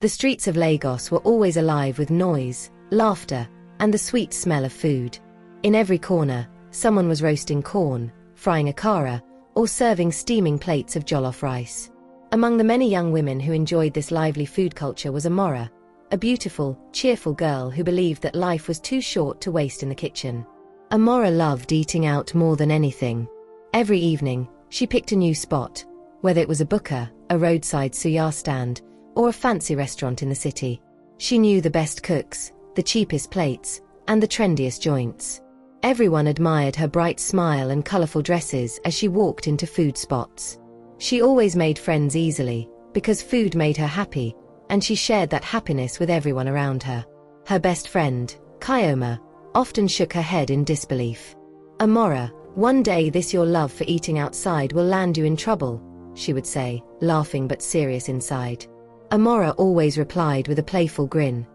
The streets of Lagos were always alive with noise, laughter, and the sweet smell of food. In every corner, someone was roasting corn, frying akara, or serving steaming plates of jollof rice. Among the many young women who enjoyed this lively food culture was Amara, a beautiful, cheerful girl who believed that life was too short to waste in the kitchen. Amara loved eating out more than anything. Every evening, she picked a new spot, whether it was a buka, a roadside suya stand, or a fancy restaurant in the city. She knew the best cooks, the cheapest plates, and the trendiest joints. Everyone admired her bright smile and colorful dresses as she walked into food spots. She always made friends easily, because food made her happy, and she shared that happiness with everyone around her. Her best friend, Kyoma, often shook her head in disbelief. "Amara, one day this your love for eating outside will land you in trouble," she would say, laughing but serious inside. Amara always replied with a playful grin.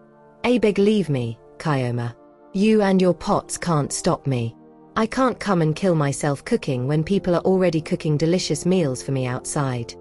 "I beg leave me, Kyoma. You and your pots can't stop me. I can't come and kill myself cooking when people are already cooking delicious meals for me outside."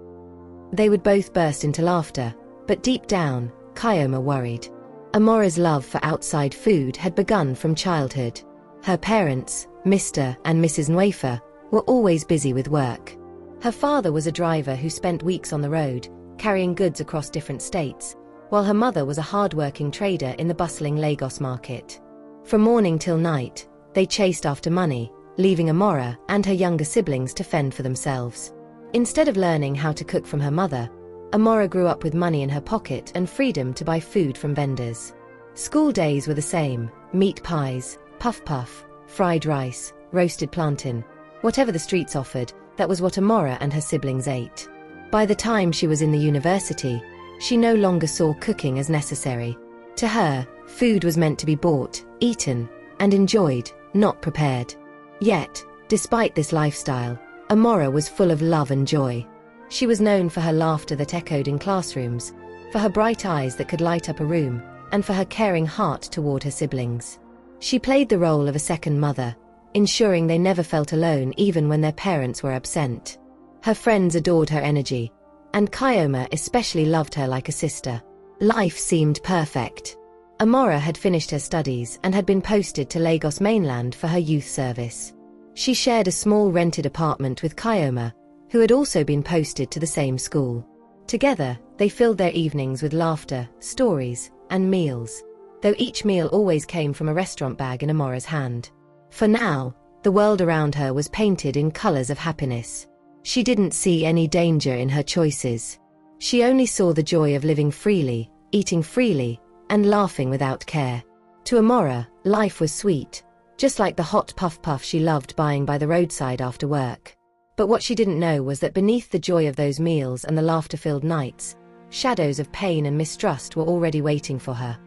They would both burst into laughter, but deep down, Kyoma worried. Amara's love for outside food had begun from childhood. Her parents, Mr. and Mrs. Nwaifa, were always busy with work. Her father was a driver who spent weeks on the road, carrying goods across different states, while her mother was a hard-working trader in the bustling Lagos market. From morning till night, they chased after money, leaving Amara and her younger siblings to fend for themselves. Instead of learning how to cook from her mother, Amara grew up with money in her pocket and freedom to buy food from vendors. School days were the same: meat pies, puff-puff, fried rice, roasted plantain. Whatever the streets offered, that was what Amara and her siblings ate. By the time she was in the university, she no longer saw cooking as necessary. To her, food was meant to be bought, eaten, and enjoyed, not prepared. Yet, despite this lifestyle, Amara was full of love and joy. She was known for her laughter that echoed in classrooms, for her bright eyes that could light up a room, and for her caring heart toward her siblings. She played the role of a second mother, ensuring they never felt alone even when their parents were absent. Her friends adored her energy, and Kyoma especially loved her like a sister. Life seemed perfect. Amara had finished her studies and had been posted to Lagos mainland for her youth service. She shared a small rented apartment with Kyoma, who had also been posted to the same school. Together, they filled their evenings with laughter, stories, and meals, though each meal always came from a restaurant bag in Amara's hand. For now, the world around her was painted in colors of happiness. She didn't see any danger in her choices. She only saw the joy of living freely, eating freely, and laughing without care. To Amara, life was sweet, just like the hot puff-puff she loved buying by the roadside after work. But what she didn't know was that beneath the joy of those meals and the laughter-filled nights, shadows of pain and mistrust were already waiting for her.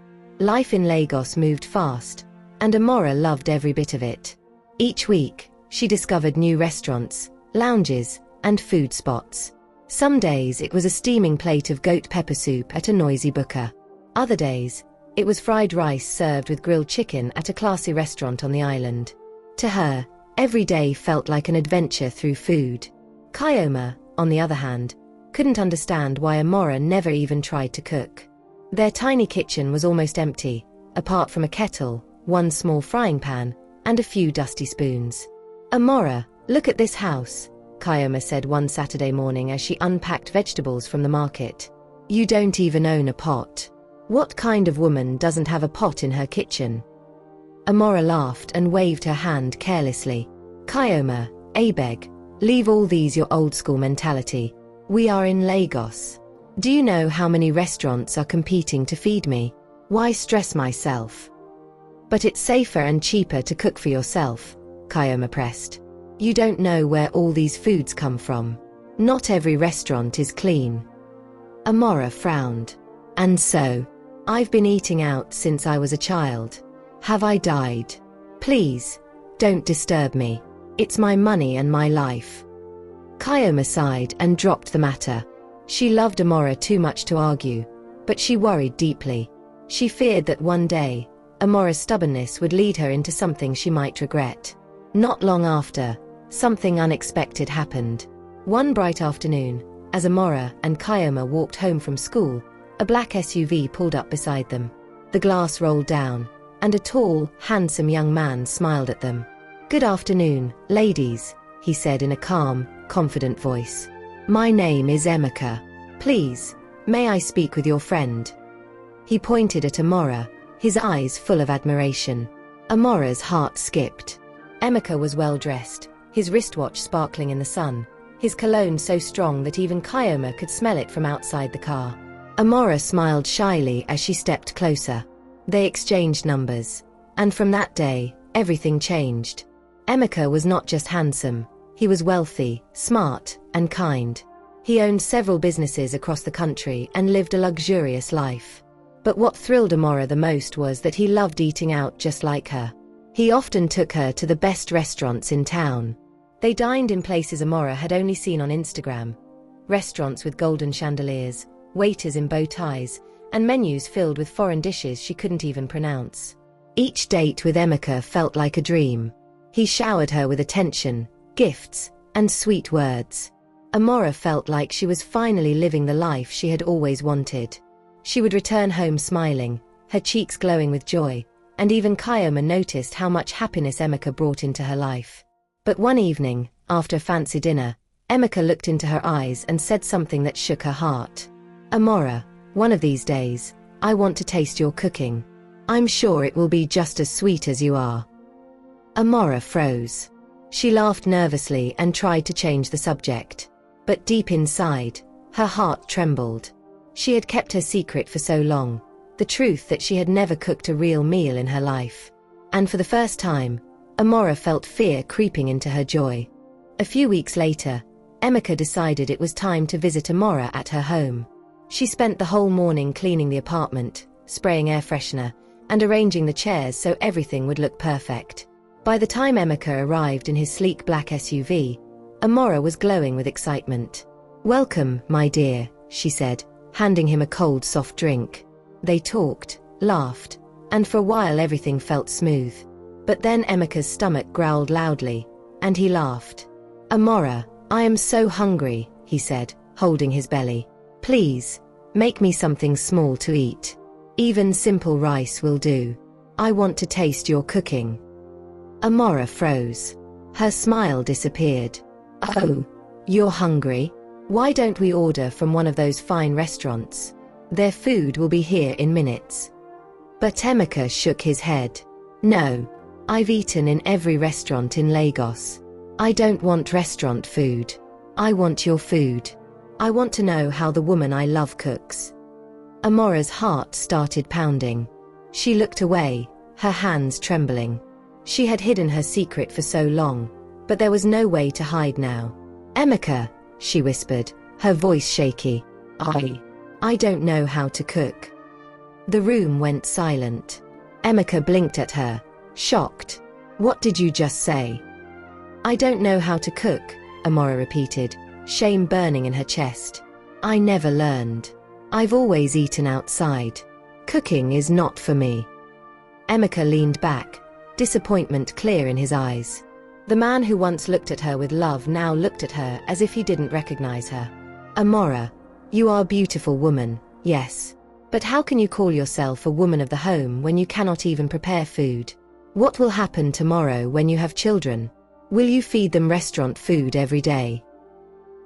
Life in Lagos moved fast, and Amara loved every bit of it. Each week, she discovered new restaurants, lounges, and food spots. Some days it was a steaming plate of goat pepper soup at a noisy buka. Other days, it was fried rice served with grilled chicken at a classy restaurant on the island. To her, every day felt like an adventure through food. Kyoma, on the other hand, couldn't understand why Amara never even tried to cook. Their tiny kitchen was almost empty, apart from a kettle, one small frying pan, and a few dusty spoons. "Amara, look at this house," Kyoma said one Saturday morning as she unpacked vegetables from the market. "You don't even own a pot. What kind of woman doesn't have a pot in her kitchen?" Amara laughed and waved her hand carelessly. "Kyoma, I beg, leave all these your old-school mentality. We are in Lagos. Do you know how many restaurants are competing to feed me? Why stress myself?" "But it's safer and cheaper to cook for yourself," Kyoma pressed. "You don't know where all these foods come from. Not every restaurant is clean." Amara frowned. "And so, I've been eating out since I was a child. Have I died? Please, don't disturb me. It's my money and my life." Kyoma sighed and dropped the matter. She loved Amara too much to argue, but she worried deeply. She feared that one day, Amara's stubbornness would lead her into something she might regret. Not long after, something unexpected happened. One bright afternoon, as Amara and Kyoma walked home from school, A black SUV pulled up beside them. The glass rolled down, and a tall, handsome young man smiled at them. "Good afternoon, ladies," he said in a calm, confident voice. "My name is Emeka. Please, may I speak with your friend?" He pointed at Amara, his eyes full of admiration. Amara's heart skipped. Emeka was well dressed, his wristwatch sparkling in the sun, his cologne so strong that even Kayoma could smell it from outside the car. Amara smiled shyly as she stepped closer. They exchanged numbers, and from that day, everything changed. Emeka was not just handsome, he was wealthy, smart, and kind. He owned several businesses across the country and lived a luxurious life. But what thrilled Amara the most was that he loved eating out just like her. He often took her to the best restaurants in town. They dined in places Amara had only seen on Instagram. Restaurants with golden chandeliers, waiters in bow ties, and menus filled with foreign dishes she couldn't even pronounce. Each date with Emeka felt like a dream. He showered her with attention, gifts, and sweet words. Amara felt like she was finally living the life she had always wanted. She would return home smiling, her cheeks glowing with joy, and even Kayoma noticed how much happiness Emeka brought into her life. But one evening, after a fancy dinner, Emeka looked into her eyes and said something that shook her heart. "Amara, one of these days, I want to taste your cooking. I'm sure it will be just as sweet as you are." Amara froze. She laughed nervously and tried to change the subject. But deep inside, her heart trembled. She had kept her secret for so long, the truth that she had never cooked a real meal in her life. And for the first time, Amara felt fear creeping into her joy. A few weeks later, Emeka decided it was time to visit Amara at her home. She spent the whole morning cleaning the apartment, spraying air freshener, and arranging the chairs so everything would look perfect. By the time Emeka arrived in his sleek black SUV, Amara was glowing with excitement. "Welcome, my dear," she said, handing him a cold, soft drink. They talked, laughed, and for a while everything felt smooth. But then Emeka's stomach growled loudly, and he laughed. "Amara, I am so hungry," he said, holding his belly. "Please, make me something small to eat. Even simple rice will do. I want to taste your cooking." Amara froze. Her smile disappeared. "Oh, you're hungry? Why don't we order from one of those fine restaurants? Their food will be here in minutes." But Emeka shook his head. "No, I've eaten in every restaurant in Lagos. I don't want restaurant food. I want your food. I want to know how the woman I love cooks." Amara's heart started pounding. She looked away, her hands trembling. She had hidden her secret for so long, but there was no way to hide now. "Emeka," she whispered, her voice shaky. I don't know how to cook." The room went silent. Emeka blinked at her, shocked. "What did you just say?" "I don't know how to cook," Amara repeated, shame burning in her chest. "I never learned. I've always eaten outside. Cooking is not for me." Emeka leaned back, disappointment clear in his eyes. The man who once looked at her with love now looked at her as if he didn't recognize her. "Amara, you are a beautiful woman, yes. But how can you call yourself a woman of the home when you cannot even prepare food? What will happen tomorrow when you have children? Will you feed them restaurant food every day?"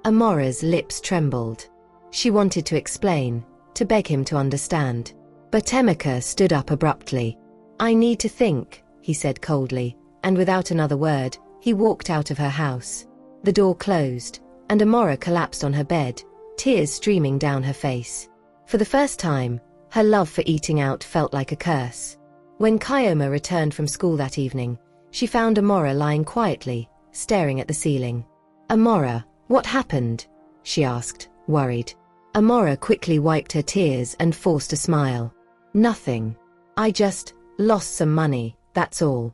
Amara's lips trembled. She wanted to explain, to beg him to understand. But Emeka stood up abruptly. "I need to think," he said coldly, and without another word, he walked out of her house. The door closed, and Amara collapsed on her bed, tears streaming down her face. For the first time, her love for eating out felt like a curse. When Kayoma returned from school that evening, she found Amara lying quietly, staring at the ceiling. "Amara, what happened?" she asked, worried. Amara quickly wiped her tears and forced a smile. "Nothing. I just lost some money, that's all."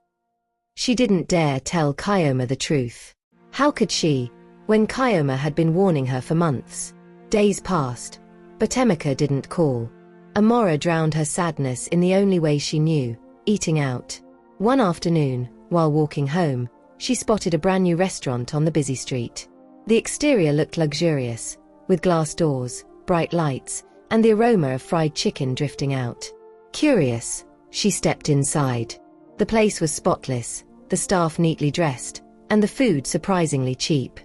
She didn't dare tell Kayoma the truth. How could she, when Kayoma had been warning her for months? Days passed, but Emeka didn't call. Amara drowned her sadness in the only way she knew, eating out. One afternoon, while walking home, she spotted a brand new restaurant on the busy street. The exterior looked luxurious, with glass doors, bright lights, and the aroma of fried chicken drifting out. Curious, she stepped inside. The place was spotless, the staff neatly dressed, and the food surprisingly cheap.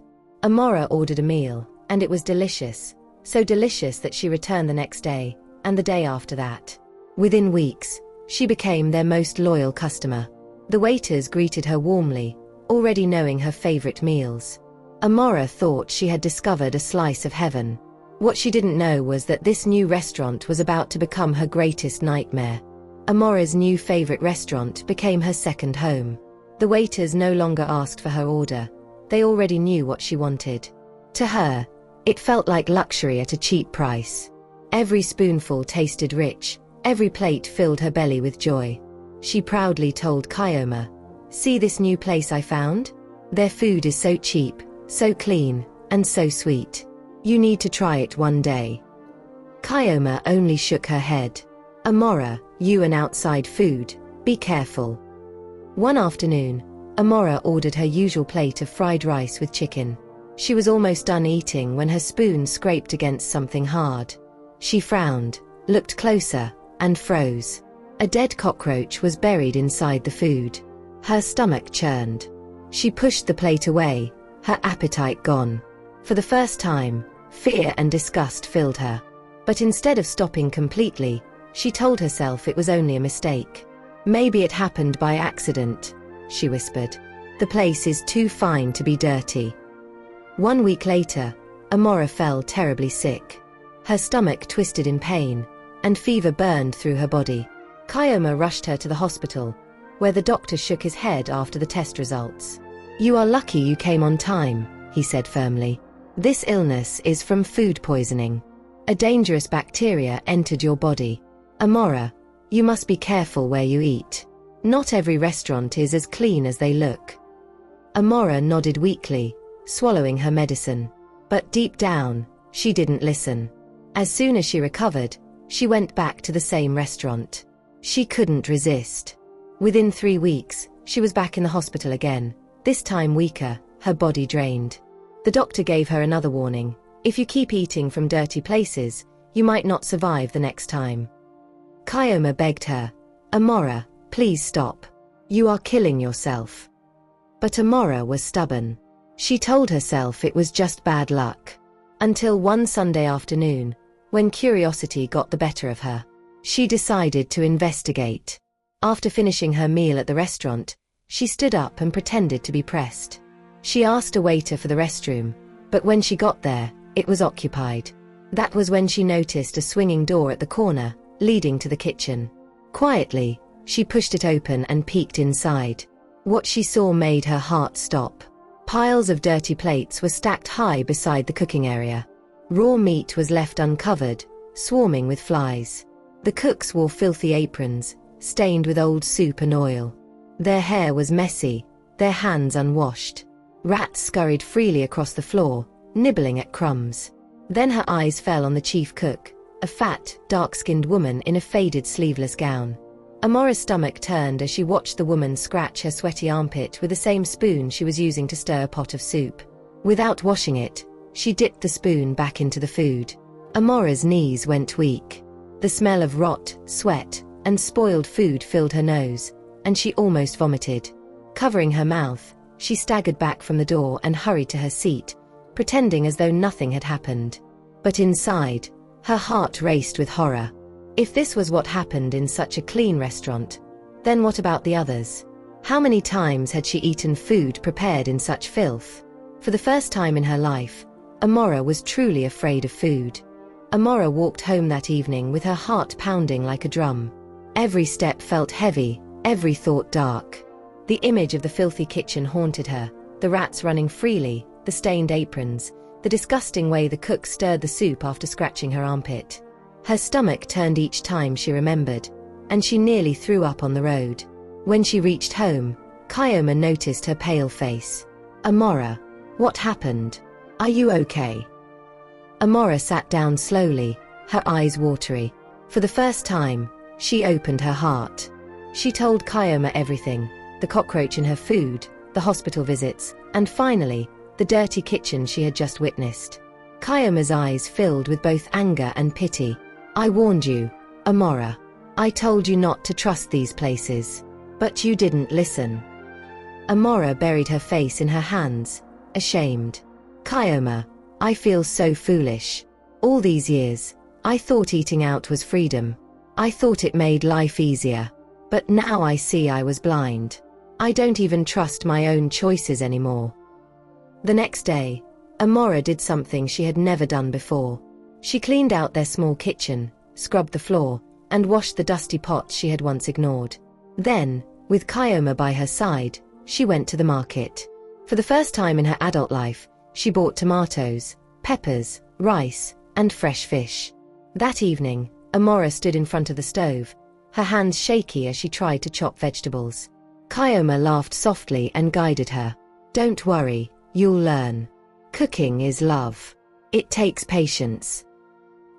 Amara ordered a meal, and it was delicious, so delicious that she returned the next day, and the day after that. Within weeks, she became their most loyal customer. The waiters greeted her warmly, already knowing her favorite meals. Amara thought she had discovered a slice of heaven. What she didn't know was that this new restaurant was about to become her greatest nightmare. Amara's new favorite restaurant became her second home. The waiters no longer asked for her order. They already knew what she wanted. To her, it felt like luxury at a cheap price. Every spoonful tasted rich, every plate filled her belly with joy. She proudly told Kyoma, "See this new place I found? Their food is so cheap, so clean, and so sweet. You need to try it one day." Kyoma only shook her head. "Amara, you and outside food, be careful." One afternoon, Amara ordered her usual plate of fried rice with chicken. She was almost done eating when her spoon scraped against something hard. She frowned, looked closer, and froze. A dead cockroach was buried inside the food. Her stomach churned. She pushed the plate away, her appetite gone. For the first time, fear and disgust filled her. But instead of stopping completely, she told herself it was only a mistake. "Maybe it happened by accident," she whispered. "The place is too fine to be dirty." 1 week later, Amara fell terribly sick. Her stomach twisted in pain, and fever burned through her body. Kyoma rushed her to the hospital, where the doctor shook his head after the test results. "You are lucky you came on time," he said firmly. "This illness is from food poisoning. A dangerous bacteria entered your body. Amara, you must be careful where you eat. Not every restaurant is as clean as they look." Amara nodded weakly, swallowing her medicine. But deep down, she didn't listen. As soon as she recovered, she went back to the same restaurant. She couldn't resist. Within 3 weeks, she was back in the hospital again, this time weaker, her body drained. The doctor gave her another warning: if you keep eating from dirty places, you might not survive the next time. Kyoma begged her, "Amara, please stop. You are killing yourself." But Amara was stubborn. She told herself it was just bad luck. Until one Sunday afternoon, when curiosity got the better of her, she decided to investigate. After finishing her meal at the restaurant, she stood up and pretended to be pressed. She asked a waiter for the restroom, but when she got there, it was occupied. That was when she noticed a swinging door at the corner, leading to the kitchen. Quietly, she pushed it open and peeked inside. What she saw made her heart stop. Piles of dirty plates were stacked high beside the cooking area. Raw meat was left uncovered, swarming with flies. The cooks wore filthy aprons, stained with old soup and oil. Their hair was messy, their hands unwashed. Rats scurried freely across the floor, nibbling at crumbs. Then her eyes fell on the chief cook, a fat, dark-skinned woman in a faded sleeveless gown. Amara's stomach turned as she watched the woman scratch her sweaty armpit with the same spoon she was using to stir a pot of soup. Without washing it, she dipped the spoon back into the food. Amara's knees went weak. The smell of rot, sweat, and spoiled food filled her nose, and she almost vomited. Covering her mouth, she staggered back from the door and hurried to her seat, pretending as though nothing had happened. But inside, her heart raced with horror. If this was what happened in such a clean restaurant, then what about the others? How many times had she eaten food prepared in such filth? For the first time in her life, Amara was truly afraid of food. Amara walked home that evening with her heart pounding like a drum. Every step felt heavy, every thought dark. The image of the filthy kitchen haunted her, the rats running freely, the stained aprons, the disgusting way the cook stirred the soup after scratching her armpit. Her stomach turned each time she remembered, and she nearly threw up on the road. When she reached home, Kyoma noticed her pale face. "Amara, what happened? Are you okay?" Amara sat down slowly, her eyes watery. For the first time, she opened her heart. She told Kyoma everything: the cockroach in her food, the hospital visits, and finally, the dirty kitchen she had just witnessed. Kyoma's eyes filled with both anger and pity. I warned you, Amara. I told you not to trust these places. But you didn't listen. Amara buried her face in her hands, ashamed. Kyoma, I feel so foolish. All these years, I thought eating out was freedom. I thought it made life easier. But now I see I was blind. I don't even trust my own choices anymore. The next day, Amara did something she had never done before. She cleaned out their small kitchen, scrubbed the floor, and washed the dusty pots she had once ignored. Then, with Kyoma by her side, she went to the market. For the first time in her adult life, she bought tomatoes, peppers, rice, and fresh fish. That evening, Amara stood in front of the stove, her hands shaky as she tried to chop vegetables. Kyoma laughed softly and guided her. Don't worry, you'll learn. Cooking is love. It takes patience.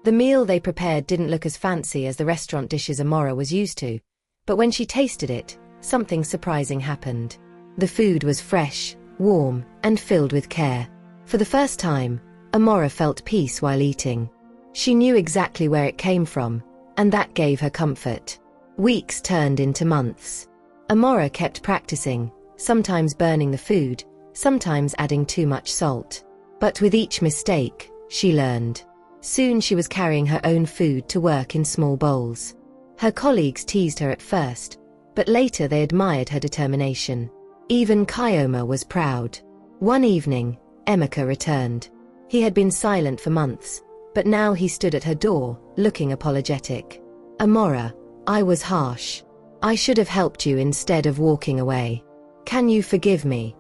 The meal they prepared didn't look as fancy as the restaurant dishes Amara was used to, but when she tasted it, something surprising happened. The food was fresh, warm, and filled with care. For the first time, Amara felt peace while eating. She knew exactly where it came from, and that gave her comfort. Weeks turned into months. Amara kept practicing, sometimes burning the food, sometimes adding too much salt. But with each mistake, she learned. Soon she was carrying her own food to work in small bowls. Her colleagues teased her at first, but later they admired her determination. Even Kyoma was proud. One evening, Emeka returned. He had been silent for months, but now he stood at her door, looking apologetic. Amara, I was harsh. I should have helped you instead of walking away. Can you forgive me?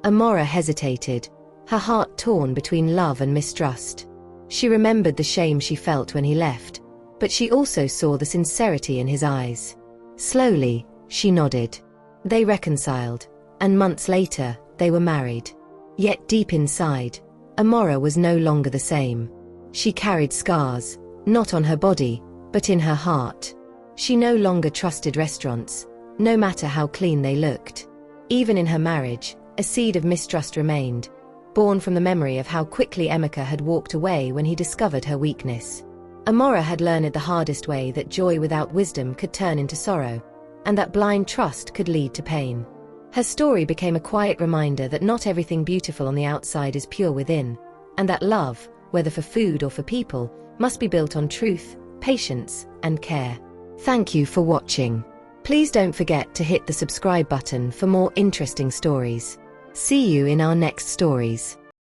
Amara hesitated, her heart torn between love and mistrust. She remembered the shame she felt when he left, but she also saw the sincerity in his eyes. Slowly, she nodded. They reconciled, and months later, they were married. Yet deep inside, Amara was no longer the same. She carried scars, not on her body, but in her heart. She no longer trusted restaurants, no matter how clean they looked. Even in her marriage, a seed of mistrust remained, born from the memory of how quickly Emeka had walked away when he discovered her weakness. Amara had learned the hardest way that joy without wisdom could turn into sorrow, and that blind trust could lead to pain. Her story became a quiet reminder that not everything beautiful on the outside is pure within, and that love, whether for food or for people, must be built on truth, patience, and care. Thank you for watching. Please don't forget to hit the subscribe button for more interesting stories. See you in our next stories.